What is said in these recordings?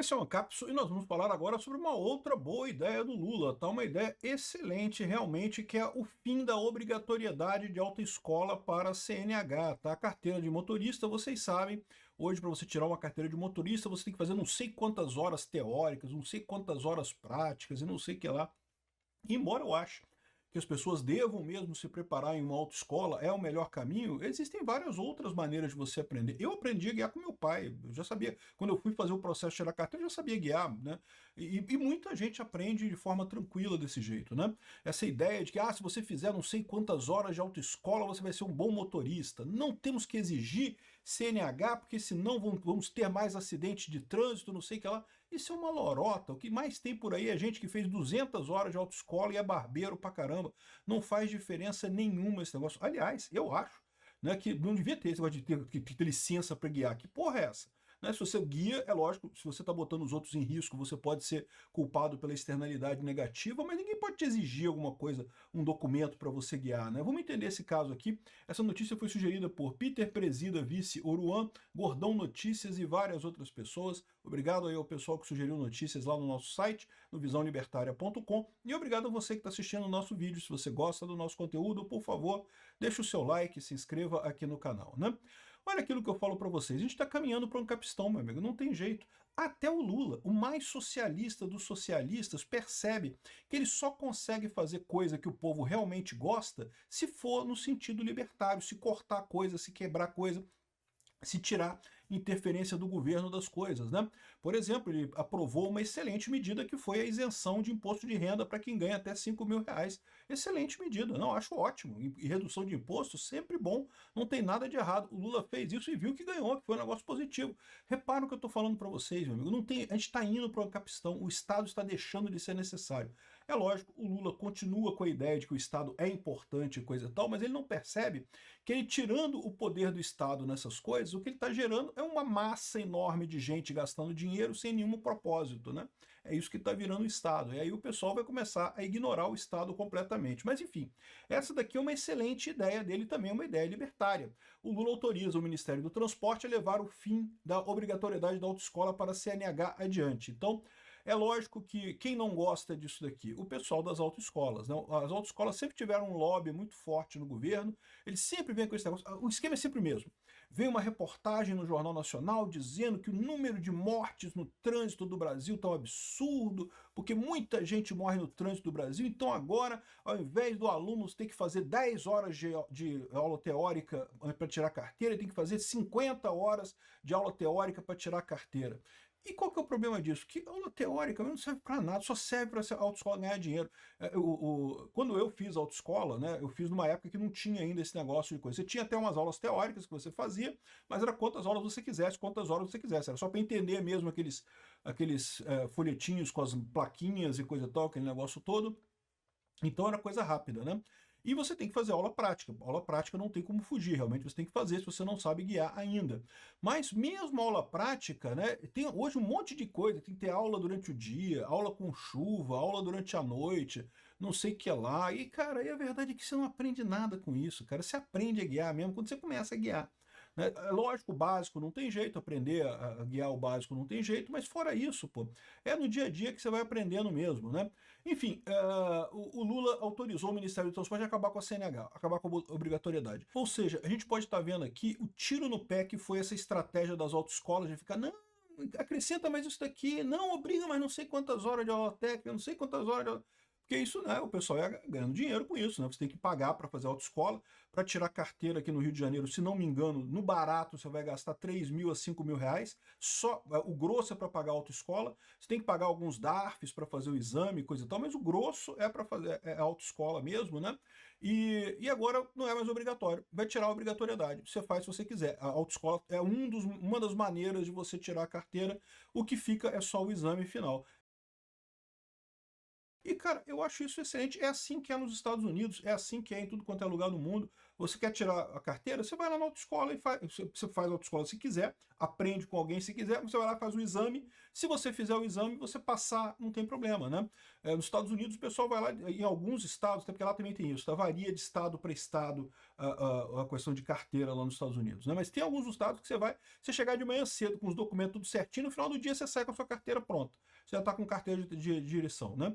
Esse é uma cápsula e nós vamos falar agora sobre uma outra boa ideia do Lula, tá? Uma ideia excelente realmente, que é o fim da obrigatoriedade de autoescola para a CNH, tá? A carteira de motorista, vocês sabem, hoje para você tirar uma carteira de motorista, você tem que fazer não sei quantas horas teóricas, não sei quantas horas práticas e não sei o que lá. Embora eu ache que as pessoas devam mesmo se preparar em uma autoescola, é o melhor caminho, existem várias outras maneiras de você aprender. Eu aprendi a guiar com meu pai, eu já sabia, quando eu fui fazer o processo de tirar carteira, eu já sabia guiar, né? E muita gente aprende de forma tranquila desse jeito, né? Essa ideia de que, se você fizer não sei quantas horas de autoescola, você vai ser um bom motorista. Não temos que exigir CNH, porque senão vamos ter mais acidentes de trânsito, não sei o que lá. Isso é uma lorota. O que mais tem por aí é gente que fez 200 horas de autoescola e é barbeiro pra caramba. Não faz diferença nenhuma esse negócio. Aliás, eu acho, né, que não devia ter esse negócio de ter licença para guiar. Que porra é essa? Né, se você guia, é lógico, se você está botando os outros em risco, você pode ser culpado pela externalidade negativa, mas ninguém pode te exigir alguma coisa, um documento para você guiar. Né? Vamos entender esse caso aqui. Essa notícia foi sugerida por Peter Presida, vice Oruan, Gordão Notícias e várias outras pessoas. Obrigado aí ao pessoal que sugeriu notícias lá no nosso site, no visãolibertaria.com, e obrigado a você que está assistindo o nosso vídeo. Se você gosta do nosso conteúdo, por favor, deixe o seu like, se inscreva aqui no canal. Né? Olha aquilo que eu falo para vocês, a gente está caminhando para um capistão, meu amigo, não tem jeito. Até o Lula, o mais socialista dos socialistas, percebe que ele só consegue fazer coisa que o povo realmente gosta se for no sentido libertário, se cortar coisa, se quebrar coisa, se tirar interferência do governo das coisas, né? Por exemplo, ele aprovou uma excelente medida que foi a isenção de imposto de renda para quem ganha até 5 mil reais. Excelente medida, não, acho ótimo. E redução de imposto, sempre bom, não tem nada de errado. O Lula fez isso e viu que ganhou, que foi um negócio positivo. Repara o que eu estou falando para vocês, meu amigo, não tem, a gente está indo para uma capistão, o Estado está deixando de ser necessário. É lógico, o Lula continua com a ideia de que o Estado é importante e coisa e tal, mas ele não percebe que ele tirando o poder do Estado nessas coisas, o que ele está gerando é uma massa enorme de gente gastando dinheiro sem nenhum propósito, né? É isso que está virando o Estado. E aí o pessoal vai começar a ignorar o Estado completamente. Mas enfim, essa daqui é uma excelente ideia dele, também é uma ideia libertária. O Lula autoriza o Ministério do Transporte a levar o fim da obrigatoriedade da autoescola para a CNH adiante. Então, é lógico que quem não gosta disso daqui? O pessoal das autoescolas, né? As autoescolas sempre tiveram um lobby muito forte no governo, eles sempre vêm com esse negócio, o esquema é sempre o mesmo. Vem uma reportagem no Jornal Nacional dizendo que o número de mortes no trânsito do Brasil está um absurdo, porque muita gente morre no trânsito do Brasil, então agora, ao invés do aluno ter que fazer 10 horas de aula teórica para tirar carteira, ele tem que fazer 50 horas de aula teórica para tirar carteira. E qual que é o problema disso? Que aula teórica não serve para nada, só serve para a autoescola ganhar dinheiro. Quando eu fiz autoescola, né, eu fiz numa época que não tinha ainda esse negócio de coisa. Você tinha até umas aulas teóricas que você fazia, mas era quantas aulas você quisesse, quantas horas você quisesse. Era só para entender mesmo aqueles folhetinhos com as plaquinhas e coisa e tal, aquele negócio todo. Então era coisa rápida, né? E você tem que fazer aula prática. Aula prática não tem como fugir, realmente você tem que fazer se você não sabe guiar ainda. Mas mesmo aula prática, né, tem hoje um monte de coisa, tem que ter aula durante o dia, aula com chuva, aula durante a noite, não sei o que lá. E, cara, e a verdade é que você não aprende nada com isso, cara. Você aprende a guiar mesmo quando você começa a guiar. Né? É lógico, o básico não tem jeito, aprender a guiar o básico não tem jeito, mas fora isso, pô, é no dia a dia que você vai aprendendo mesmo, né? Enfim, o Lula autorizou o Ministério do Transporte a acabar com a CNH, acabar com a obrigatoriedade. Ou seja, a gente pode estar vendo aqui o tiro no pé que foi essa estratégia das autoescolas de ficar, não, acrescenta mais isso daqui, não, obriga mais não sei quantas horas de aula técnica, não sei quantas horas de aula... Porque isso, né, o pessoal ia ganhando dinheiro com isso, né? Você tem que pagar para fazer autoescola, para tirar carteira aqui no Rio de Janeiro, se não me engano, no barato você vai gastar 3 mil a 5 mil reais, só o grosso é para pagar a autoescola, você tem que pagar alguns DARFs para fazer o exame, coisa e tal, mas o grosso é para fazer a autoescola mesmo, né? E agora não é mais obrigatório, vai tirar a obrigatoriedade, você faz se você quiser. A autoescola é uma das maneiras de você tirar a carteira, o que fica é só o exame final. E, cara, eu acho isso excelente. É assim que é nos Estados Unidos, é assim que é em tudo quanto é lugar do mundo. Você quer tirar a carteira, você vai lá na autoescola e faz. Você faz a autoescola se quiser, aprende com alguém se quiser, você vai lá e faz o exame. Se você fizer o exame, você passar, não tem problema, né? Nos Estados Unidos, o pessoal vai lá, em alguns estados, até porque lá também tem isso, tá? Varia de estado para estado a questão de carteira lá nos Estados Unidos, né? Mas tem alguns estados que você chegar de manhã cedo com os documentos tudo certinho, no final do dia você sai com a sua carteira pronta. Você já está com carteira de direção, né?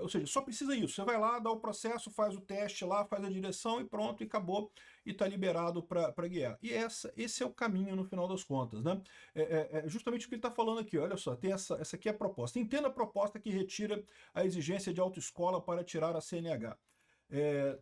Ou seja, só precisa isso. Você vai lá, dá o processo, faz o teste lá, faz a direção e pronto, e acabou, e está liberado para guiar. E esse é o caminho no final das contas, né? Justamente o que ele está falando aqui, olha só, tem essa aqui é a proposta. Entenda a proposta que retira a exigência de autoescola para tirar a CNH.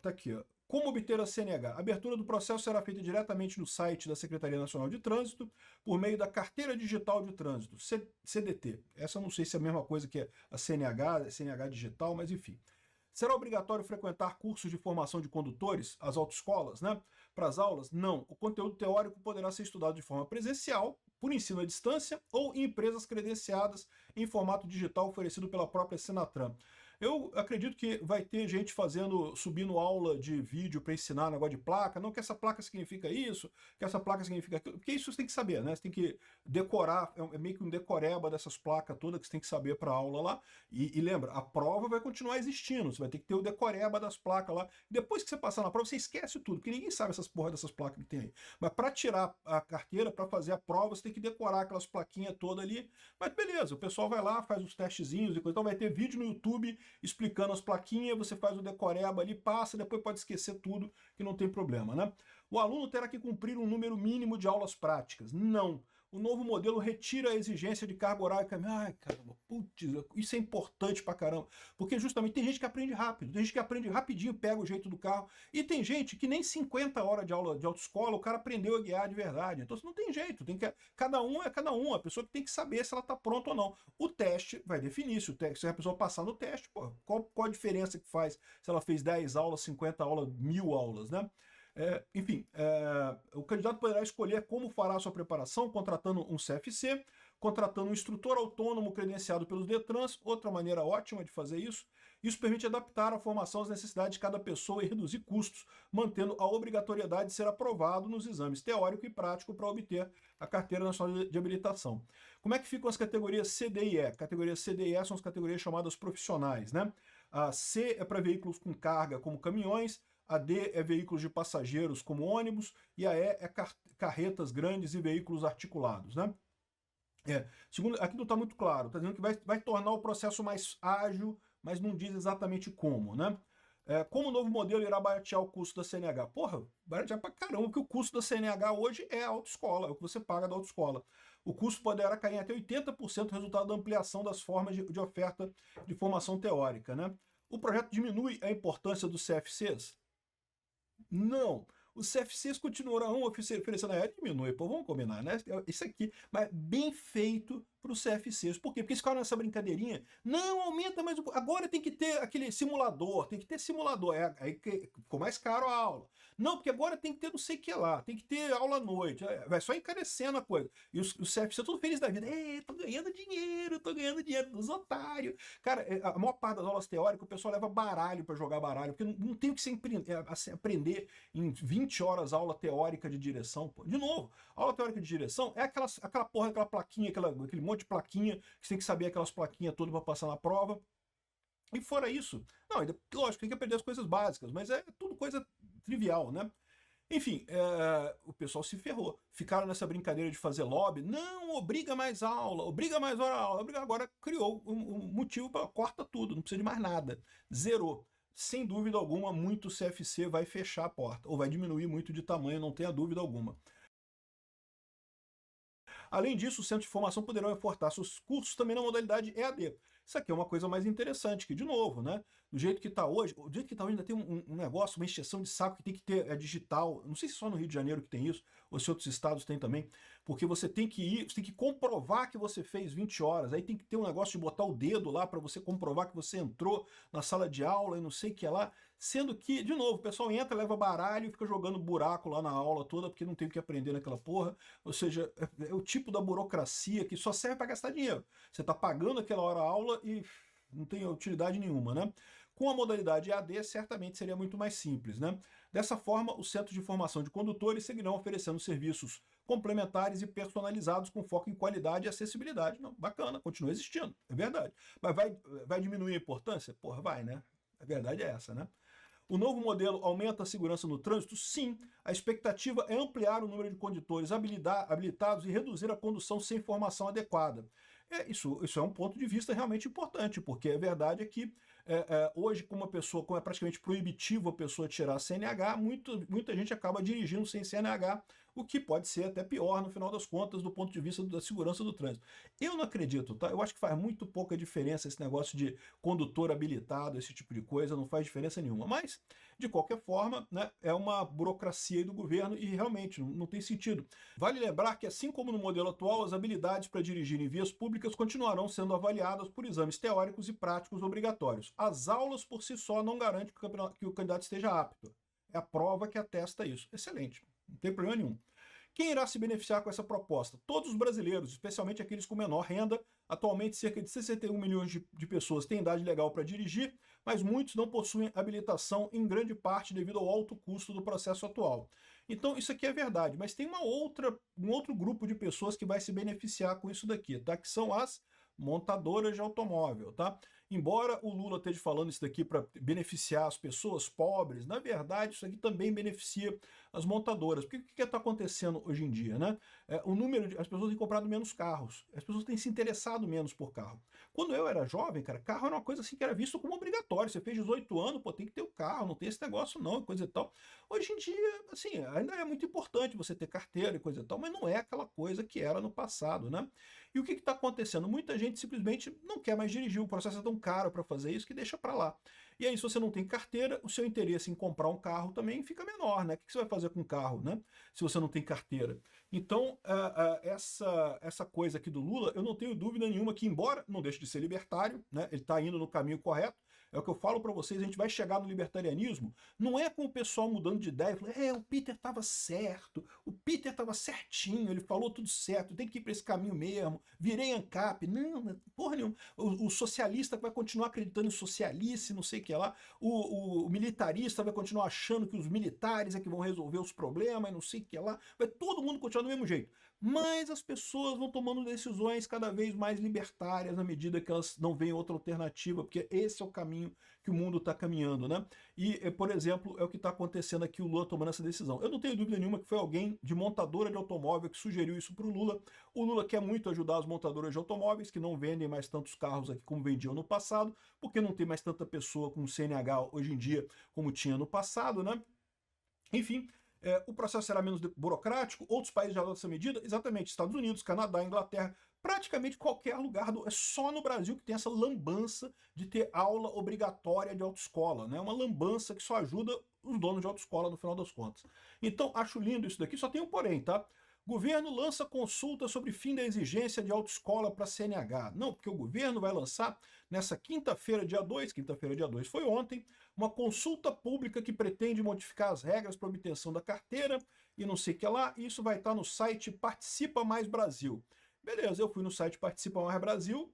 Tá aqui, ó. Como obter a CNH? A abertura do processo será feita diretamente no site da Secretaria Nacional de Trânsito, por meio da Carteira Digital de Trânsito, CDT. Essa eu não sei se é a mesma coisa que a CNH digital, mas enfim. Será obrigatório frequentar cursos de formação de condutores, as autoescolas, né? Para as aulas? Não. O conteúdo teórico poderá ser estudado de forma presencial, por ensino à distância ou em empresas credenciadas em formato digital oferecido pela própria Senatran. Eu acredito que vai ter gente subindo aula de vídeo para ensinar negócio de placa, não que essa placa significa isso, que essa placa significa aquilo, porque isso você tem que saber, né? Você tem que decorar, é meio que um decoreba dessas placas todas que você tem que saber para a aula lá. E lembra, a prova vai continuar existindo, você vai ter que ter o decoreba das placas lá. Depois que você passar na prova, você esquece tudo, porque ninguém sabe essas porra dessas placas que tem aí. Mas para tirar a carteira, para fazer a prova, você tem que decorar aquelas plaquinhas todas ali. Mas beleza, o pessoal vai lá, faz os testezinhos e coisa, então vai ter vídeo no YouTube explicando as plaquinhas, você faz o decoreba ali, passa, depois pode esquecer tudo, que não tem problema, né? O aluno terá que cumprir um número mínimo de aulas práticas. Não. O novo modelo retira a exigência de carga horária. Ai, caramba, putz, isso é importante pra caramba. Porque justamente tem gente que aprende rápido, tem gente que aprende rapidinho, pega o jeito do carro. E tem gente que nem 50 horas de aula de autoescola o cara aprendeu a guiar de verdade. Então não tem jeito, cada um é cada um. A pessoa que tem que saber se ela tá pronta ou não. O teste vai definir se a pessoa passar no teste, pô, qual a diferença que faz se ela fez 10 aulas, 50 aulas, 1000 aulas, né? Enfim, o candidato poderá escolher como fará a sua preparação, contratando um CFC, contratando um instrutor autônomo credenciado pelos DETRANS, outra maneira ótima de fazer isso. Isso permite adaptar a formação às necessidades de cada pessoa e reduzir custos, mantendo a obrigatoriedade de ser aprovado nos exames teórico e prático para obter a Carteira Nacional de Habilitação. Como é que ficam as categorias C, D e E? Categorias C, D e E são as categorias chamadas profissionais, né? A C é para veículos com carga, como caminhões, a D é veículos de passageiros, como ônibus, e a E é carretas grandes e veículos articulados, né? Segundo, aqui não está muito claro, está dizendo que vai tornar o processo mais ágil, mas não diz exatamente como, né? Como o novo modelo irá baratear o custo da CNH? Porra, baratear pra caramba, porque o custo da CNH hoje é a autoescola, é o que você paga da autoescola. O custo poderá cair em até 80% resultado da ampliação das formas de oferta de formação teórica, né? O projeto diminui a importância dos CFCs? Não. Os CFCs continuarão oferecendo diminui, pô, vamos combinar, né? Isso aqui, mas bem feito para os CFCs. Por quê? Porque eles ficaram nessa brincadeirinha. Não, aumenta, mas agora tem que ter aquele simulador, tem que ter simulador. Aí ficou mais caro a aula. Não, porque agora tem que ter não sei o que lá, tem que ter aula à noite. Vai só encarecendo a coisa. E os CFCs tudo feliz da vida. Tô ganhando dinheiro dos otários. Cara, a maior parte das aulas teóricas, o pessoal leva baralho para jogar baralho, porque não tem o que você aprender em 20 horas aula teórica de direção. Pô. De novo, aula teórica de direção é aquela porra, aquela plaquinha, aquele monte de plaquinha, que você tem que saber aquelas plaquinhas todas para passar na prova. E fora isso, não, lógico, tem que aprender as coisas básicas, mas é tudo coisa trivial, né? Enfim, o pessoal se ferrou. Ficaram nessa brincadeira de fazer lobby. Não, obriga mais aula, obriga mais hora aula. Agora criou um motivo para corta tudo, não precisa de mais nada. Zerou. Sem dúvida alguma, muito CFC vai fechar a porta, ou vai diminuir muito de tamanho, não tenha dúvida alguma. Além disso, os centros de formação poderão reforçar seus cursos também na modalidade EAD. Isso aqui é uma coisa mais interessante, que de novo, né? Do jeito que está hoje, ainda tem um negócio, uma exceção de saco que tem que ter digital. Não sei se só no Rio de Janeiro que tem isso, ou se outros estados tem também, porque você tem que comprovar que você fez 20 horas, aí tem que ter um negócio de botar o dedo lá para você comprovar que você entrou na sala de aula e não sei o que lá, sendo que, de novo, o pessoal entra, leva baralho e fica jogando buraco lá na aula toda, porque não tem o que aprender naquela porra, ou seja, é o tipo da burocracia que só serve para gastar dinheiro. Você está pagando aquela hora aula e não tem utilidade nenhuma, né? Com a modalidade EAD, certamente seria muito mais simples, né? Dessa forma, os centros de formação de condutores seguirão oferecendo serviços complementares e personalizados com foco em qualidade e acessibilidade. Não, bacana, continua existindo, é verdade. Mas vai diminuir a importância? Porra, vai, né? A verdade é essa, né? O novo modelo aumenta a segurança no trânsito? Sim. A expectativa é ampliar o número de condutores habilitados e reduzir a condução sem formação adequada. Isso é um ponto de vista realmente importante, porque a verdade é que hoje, como é praticamente proibitivo a pessoa tirar a CNH, muita gente acaba dirigindo sem CNH, o que pode ser até pior, no final das contas, do ponto de vista da segurança do trânsito. Eu não acredito, tá? Eu acho que faz muito pouca diferença esse negócio de condutor habilitado, esse tipo de coisa, não faz diferença nenhuma. Mas, de qualquer forma, né, é uma burocracia aí do governo e realmente não tem sentido. Vale lembrar que, assim como no modelo atual, as habilidades para dirigir em vias públicas continuarão sendo avaliadas por exames teóricos e práticos obrigatórios. As aulas por si só não garantem que o candidato esteja apto. É a prova que atesta isso. Excelente, não tem problema nenhum. Quem irá se beneficiar com essa proposta? Todos os brasileiros, especialmente aqueles com menor renda. Atualmente, cerca de 61 milhões de pessoas têm idade legal para dirigir, mas muitos não possuem habilitação, em grande parte devido ao alto custo do processo atual. Então, isso aqui é verdade, mas tem um outro grupo de pessoas que vai se beneficiar com isso daqui, tá? Que são as montadoras de automóvel, tá? Embora o Lula esteja falando isso daqui para beneficiar as pessoas pobres, na verdade isso aqui também beneficia as montadoras. Porque o que está acontecendo hoje em dia, né? As pessoas têm comprado menos carros, as pessoas têm se interessado menos por carro. Quando eu era jovem, cara, carro era uma coisa assim que era visto como obrigatório. Você fez 18 anos, pô, tem que ter o carro, não tem esse negócio não, coisa e tal. Hoje em dia, assim, ainda é muito importante você ter carteira e coisa e tal, mas não é aquela coisa que era no passado, né? E o que está acontecendo? Muita gente simplesmente não quer mais dirigir, o processo é tão caro para fazer isso que deixa para lá. E aí, se você não tem carteira, o seu interesse em comprar um carro também fica menor, né? O que você vai fazer com um carro, né? Se você não tem carteira. Então, essa coisa aqui do Lula, eu não tenho dúvida nenhuma que, embora não deixe de ser libertário, né? Ele está indo no caminho correto. É o que eu falo para vocês, a gente vai chegar no libertarianismo, não é com o pessoal mudando de ideia, falando, o Peter estava certo, o Peter estava certinho, ele falou tudo certo, tem que ir para esse caminho mesmo, virei ANCAP. Não, porra nenhuma. O socialista vai continuar acreditando em socialice, não sei o que lá, o militarista vai continuar achando que os militares é que vão resolver os problemas, não sei o que lá, vai todo mundo continuar do mesmo jeito. Mas as pessoas vão tomando decisões cada vez mais libertárias à medida que elas não veem outra alternativa, porque esse é o caminho que o mundo está caminhando, né? E, por exemplo, é o que está acontecendo aqui, o Lula tomando essa decisão. Eu não tenho dúvida nenhuma que foi alguém de montadora de automóvel que sugeriu isso para o Lula. O Lula quer muito ajudar as montadoras de automóveis, que não vendem mais tantos carros aqui como vendiam no passado, porque não tem mais tanta pessoa com CNH hoje em dia como tinha no passado, né? Enfim, o processo será menos burocrático. Outros países já adotam essa medida? Exatamente, Estados Unidos, Canadá, Inglaterra, praticamente qualquer lugar, é só no Brasil que tem essa lambança de ter aula obrigatória de autoescola, né? Uma lambança que só ajuda os donos de autoescola no final das contas. Então, acho lindo isso daqui, só tem um porém, tá? Governo lança consulta sobre fim da exigência de autoescola para CNH. Não, porque o governo vai lançar nessa quinta-feira, dia 2 foi ontem, uma consulta pública que pretende modificar as regras para obtenção da carteira e não sei o que lá. Isso vai estar no site Participa Mais Brasil. Beleza, eu fui no site Participa Mais Brasil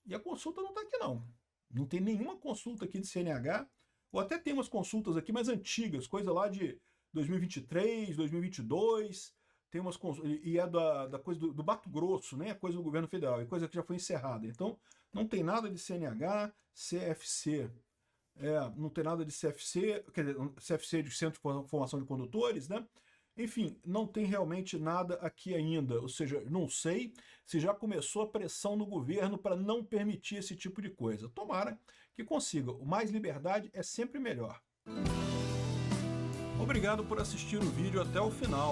e a consulta não está aqui não. Não tem nenhuma consulta aqui de CNH, ou até tem umas consultas aqui mais antigas, coisa lá de 2023, 2022, tem umas e é da coisa do Mato Grosso, nem é coisa do governo federal, é coisa que já foi encerrada. Então, não tem nada de CNH, CFC. Não tem nada de CFC, quer dizer, CFC de Centro de Formação de Condutores, né? Enfim, não tem realmente nada aqui ainda, ou seja, não sei se já começou a pressão no governo para não permitir esse tipo de coisa. Tomara que consiga. O mais liberdade é sempre melhor. Obrigado por assistir o vídeo até o final.